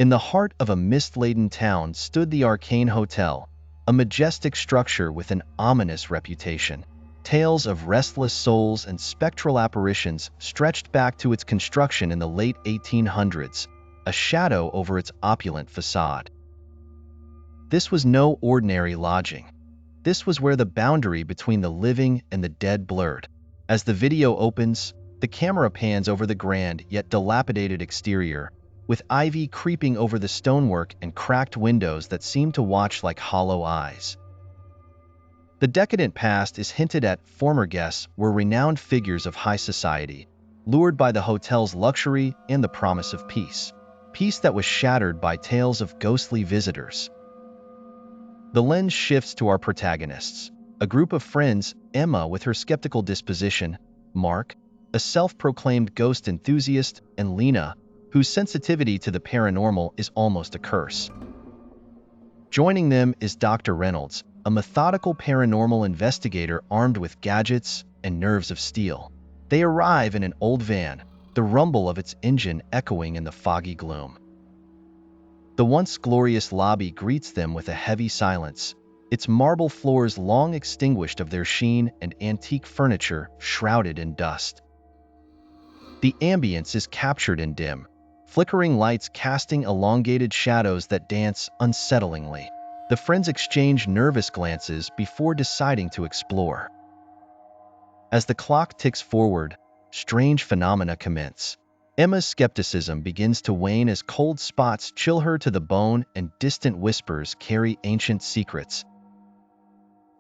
In the heart of a mist-laden town stood the Arcane Hotel, a majestic structure with an ominous reputation. Tales of restless souls and spectral apparitions stretched back to its construction in the late 1800s, a shadow over its opulent facade. This was no ordinary lodging. This was where the boundary between the living and the dead blurred. As the video opens, the camera pans over the grand yet dilapidated exterior, with ivy creeping over the stonework and cracked windows that seem to watch like hollow eyes. The decadent past is hinted at. Former guests were renowned figures of high society, lured by the hotel's luxury and the promise of peace. Peace that was shattered by tales of ghostly visitors. The lens shifts to our protagonists, a group of friends, Emma with her skeptical disposition, Mark, a self-proclaimed ghost enthusiast, and Lena, whose sensitivity to the paranormal is almost a curse. Joining them is Dr. Reynolds, a methodical paranormal investigator armed with gadgets and nerves of steel. They arrive in an old van, the rumble of its engine echoing in the foggy gloom. The once glorious lobby greets them with a heavy silence, its marble floors long extinguished of their sheen and antique furniture shrouded in dust. The ambience is captured in dim, flickering lights casting elongated shadows that dance unsettlingly. The friends exchange nervous glances before deciding to explore. As the clock ticks forward, strange phenomena commence. Emma's skepticism begins to wane as cold spots chill her to the bone and distant whispers carry ancient secrets.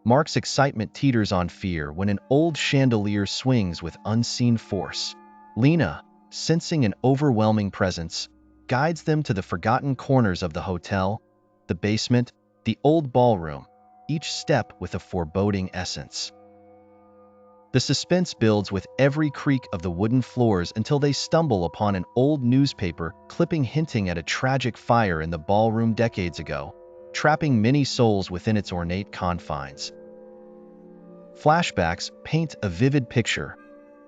Mark's excitement teeters on fear when an old chandelier swings with unseen force. Lena, sensing an overwhelming presence, guides them to the forgotten corners of the hotel, the basement, the old ballroom, each step with a foreboding essence. The suspense builds with every creak of the wooden floors until they stumble upon an old newspaper clipping hinting at a tragic fire in the ballroom decades ago, trapping many souls within its ornate confines. Flashbacks paint a vivid picture,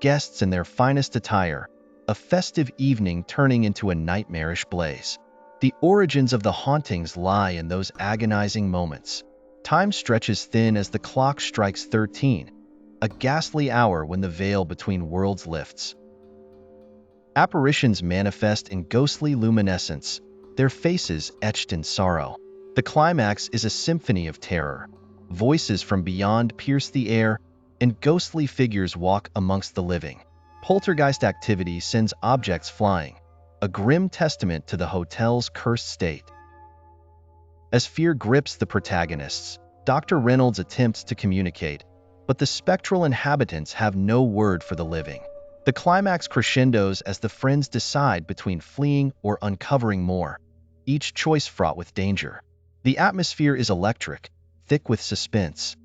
guests in their finest attire, a festive evening turning into a nightmarish blaze. The origins of the hauntings lie in those agonizing moments. Time stretches thin as the clock strikes 13, a ghastly hour when the veil between worlds lifts. Apparitions manifest in ghostly luminescence, their faces etched in sorrow. The climax is a symphony of terror. Voices from beyond pierce the air, and ghostly figures walk amongst the living. Poltergeist activity sends objects flying, a grim testament to the hotel's cursed state. As fear grips the protagonists, Dr. Reynolds attempts to communicate, but the spectral inhabitants have no word for the living. The climax crescendos as the friends decide between fleeing or uncovering more, each choice fraught with danger. The atmosphere is electric, thick with suspense.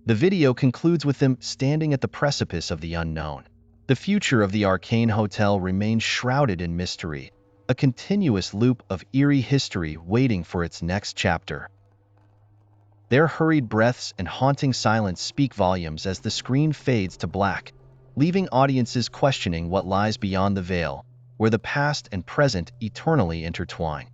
The video concludes with them standing at the precipice of the unknown. The future of the Arcane Hotel remains shrouded in mystery, a continuous loop of eerie history waiting for its next chapter. Their hurried breaths and haunting silence speak volumes as the screen fades to black, leaving audiences questioning what lies beyond the veil, where the past and present eternally intertwine.